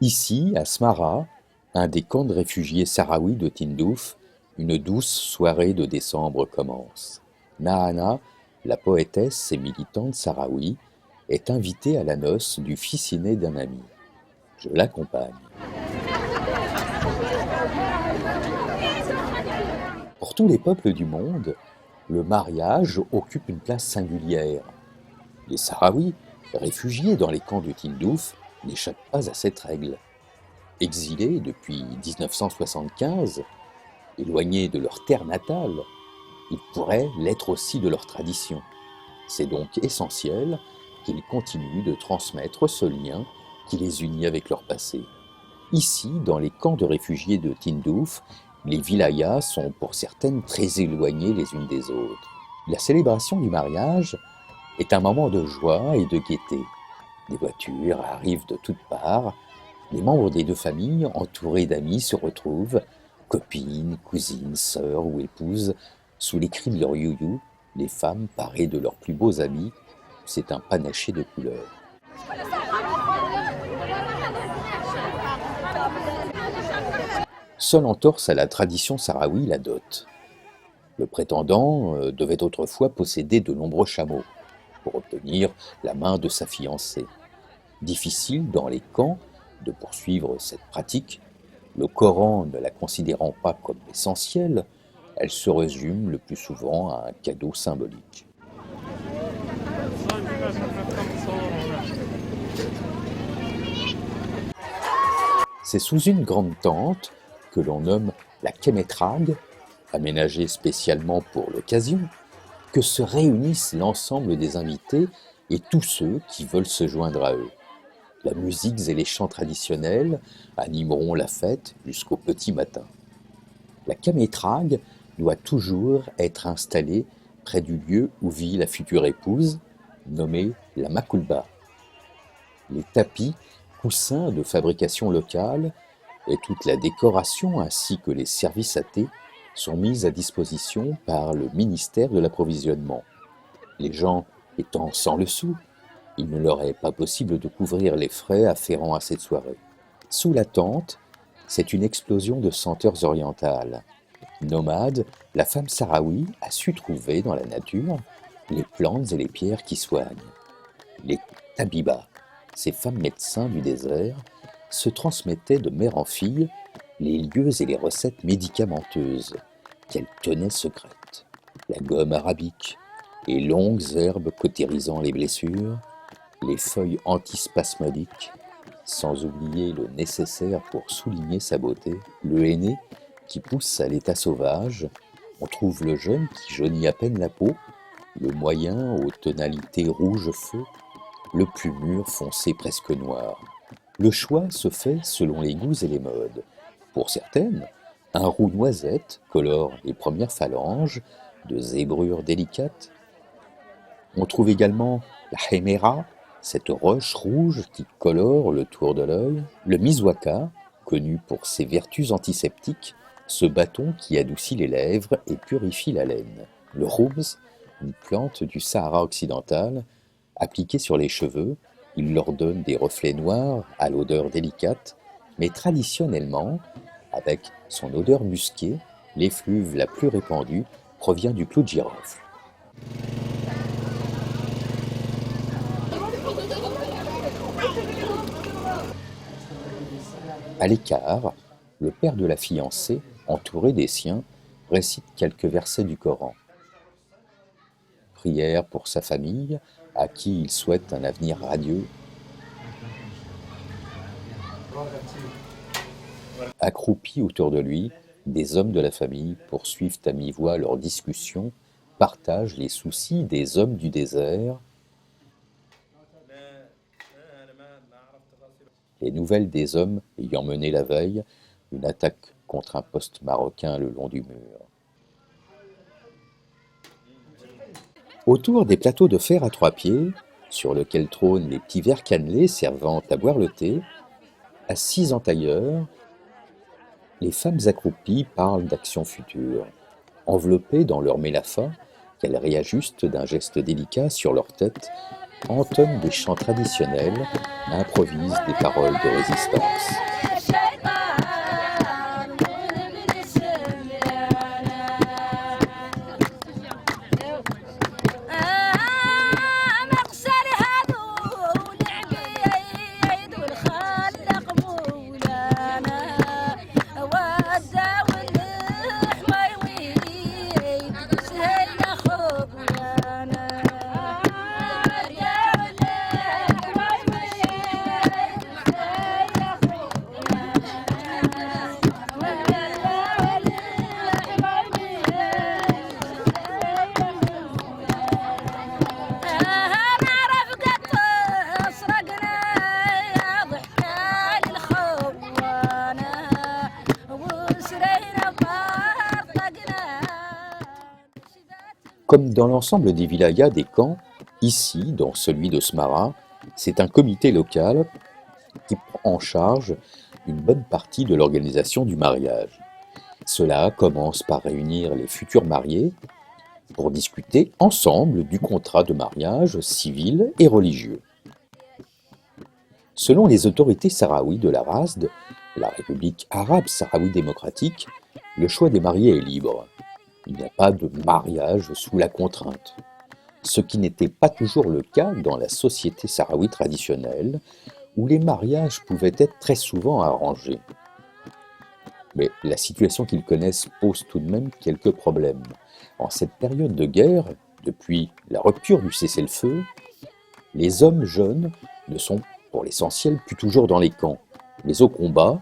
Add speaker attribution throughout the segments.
Speaker 1: Ici, à Smara, un des camps de réfugiés sahraouis de Tindouf, une douce soirée de décembre commence. Nahana, la poétesse et militante sahraoui, est invitée à la noce du fils aîné d'un ami. Je l'accompagne. Pour tous les peuples du monde, le mariage occupe une place singulière. Les Sahraouis, réfugiés dans les camps de Tindouf, n'échappent pas à cette règle. Exilés depuis 1975, éloignés de leur terre natale, ils pourraient l'être aussi de leur tradition. C'est donc essentiel qu'ils continuent de transmettre ce lien qui les unit avec leur passé. Ici, dans les camps de réfugiés de Tindouf, les wilayas sont pour certaines très éloignées les unes des autres. La célébration du mariage est un moment de joie et de gaieté. Des voitures arrivent de toutes parts. Les membres des deux familles, entourés d'amis, se retrouvent, copines, cousines, sœurs ou épouses, sous les cris de leurs you-you, les femmes parées de leurs plus beaux habits. C'est un panaché de couleurs. Seule entorse à la tradition sahraoui, la dot. Le prétendant devait autrefois posséder de nombreux chameaux pour obtenir la main de sa fiancée. Difficile dans les camps de poursuivre cette pratique, le Coran ne la considérant pas comme essentielle, elle se résume le plus souvent à un cadeau symbolique. C'est sous une grande tente, que l'on nomme la Kemetrag, aménagée spécialement pour l'occasion, que se réunissent l'ensemble des invités et tous ceux qui veulent se joindre à eux. La musique et les chants traditionnels animeront la fête jusqu'au petit matin. La Kemetrag doit toujours être installée près du lieu où vit la future épouse, nommée la Makulba. Les tapis, coussins de fabrication locale et toute la décoration ainsi que les services à thé sont mis à disposition par le ministère de l'Approvisionnement. Les gens étant sans le sou, il ne leur est pas possible de couvrir les frais afférents à cette soirée. Sous la tente, c'est une explosion de senteurs orientales. Nomade, la femme sahraoui a su trouver dans la nature les plantes et les pierres qui soignent. Les tabibas, ces femmes médecins du désert, se transmettaient de mère en fille les lieux et les recettes médicamenteuses qu'elles tenaient secrètes. La gomme arabique, les longues herbes cautérisant les blessures, les feuilles antispasmodiques, sans oublier le nécessaire pour souligner sa beauté, le henné qui pousse à l'état sauvage, on trouve le jeune qui jaunit à peine la peau, le moyen aux tonalités rouge-feu, le plus mûr foncé presque noir. Le choix se fait selon les goûts et les modes. Pour certaines, un roux noisette colore les premières phalanges de zébrures délicates. On trouve également la héméra, cette roche rouge qui colore le tour de l'œil. Le miswaka, connu pour ses vertus antiseptiques, ce bâton qui adoucit les lèvres et purifie la laine. Le roubz, une plante du Sahara occidental, appliquée sur les cheveux, il leur donne des reflets noirs à l'odeur délicate, mais traditionnellement, avec son odeur musquée, l'effluve la plus répandue provient du clou de girofle. À l'écart, le père de la fiancée, entouré des siens, récite quelques versets du Coran. Prière pour sa famille, à qui il souhaite un avenir radieux. Accroupis autour de lui, des hommes de la famille poursuivent à mi-voix leurs discussions, partagent les soucis des hommes du désert. Les nouvelles des hommes ayant mené la veille une attaque contre un poste marocain le long du mur. Autour des plateaux de fer à 3 pieds, sur lesquels trônent les petits verres cannelés servant à boire le thé, assises en tailleur, les femmes accroupies parlent d'actions futures, enveloppées dans leur mélafa, qu'elles réajustent d'un geste délicat sur leur tête entonnent des chants traditionnels, improvisent des paroles de résistance. Comme dans l'ensemble des wilayas des camps, ici, dans celui de Smara, c'est un comité local qui prend en charge une bonne partie de l'organisation du mariage. Cela commence par réunir les futurs mariés pour discuter ensemble du contrat de mariage civil et religieux. Selon les autorités sahraouies de la RASD, la République arabe sahraoui démocratique, le choix des mariés est libre. Il n'y a pas de mariage sous la contrainte, ce qui n'était pas toujours le cas dans la société sahraoui traditionnelle, où les mariages pouvaient être très souvent arrangés. Mais la situation qu'ils connaissent pose tout de même quelques problèmes. En cette période de guerre, depuis la rupture du cessez-le-feu, les hommes jeunes ne sont pour l'essentiel plus toujours dans les camps, mais au combat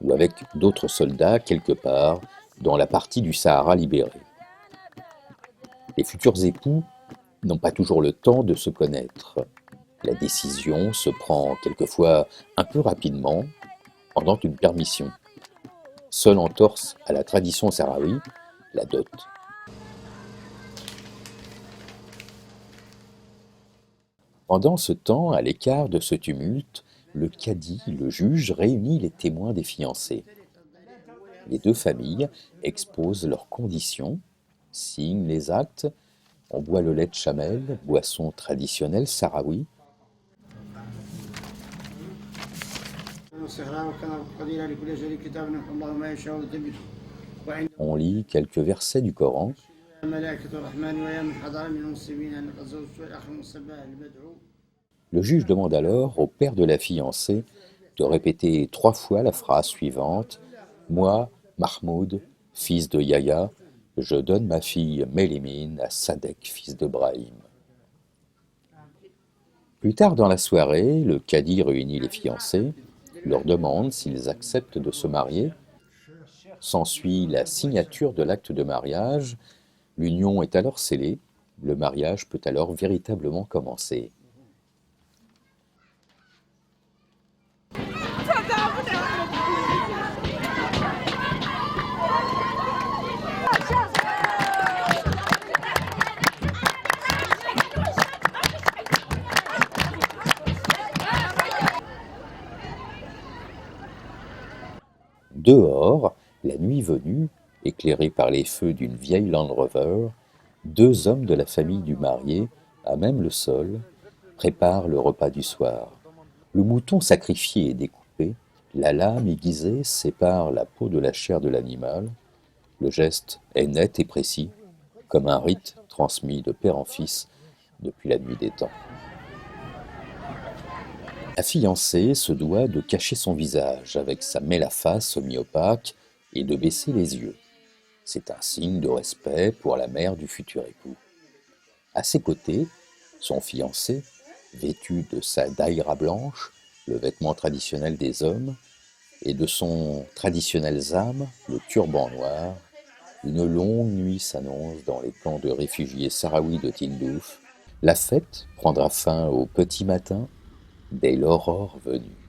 Speaker 1: ou avec d'autres soldats quelque part dans la partie du Sahara libéré. Les futurs époux n'ont pas toujours le temps de se connaître. La décision se prend quelquefois un peu rapidement, pendant une permission. Seule entorse à la tradition sahraoui, la dot. Pendant ce temps, à l'écart de ce tumulte, le cadi, le juge, réunit les témoins des fiancés. Les deux familles exposent leurs conditions, signent les actes, on boit le lait de chamel, boisson traditionnelle sahraoui. On lit quelques versets du Coran. Le juge demande alors au père de la fiancée de répéter 3 fois la phrase suivante: « Moi, Mahmoud, fils de Yahya, je donne ma fille Mélimine à Sadek, fils de Brahim. » Plus tard dans la soirée, le cadi réunit les fiancés, leur demande s'ils acceptent de se marier. S'ensuit la signature de l'acte de mariage. L'union est alors scellée. Le mariage peut alors véritablement commencer. Dehors, la nuit venue, éclairés par les feux d'une vieille Land Rover, 2 hommes de la famille du marié, à même le sol, préparent le repas du soir. Le mouton sacrifié est découpé, la lame aiguisée sépare la peau de la chair de l'animal. Le geste est net et précis, comme un rite transmis de père en fils depuis la nuit des temps. La fiancée se doit de cacher son visage avec sa mélafa semi-opaque et de baisser les yeux. C'est un signe de respect pour la mère du futur époux. À ses côtés, son fiancé, vêtu de sa daïra blanche, le vêtement traditionnel des hommes, et de son traditionnel zam, le turban noir. Une longue nuit s'annonce dans les camps de réfugiés sahraouis de Tindouf. La fête prendra fin au petit matin, dès l'aurore venue.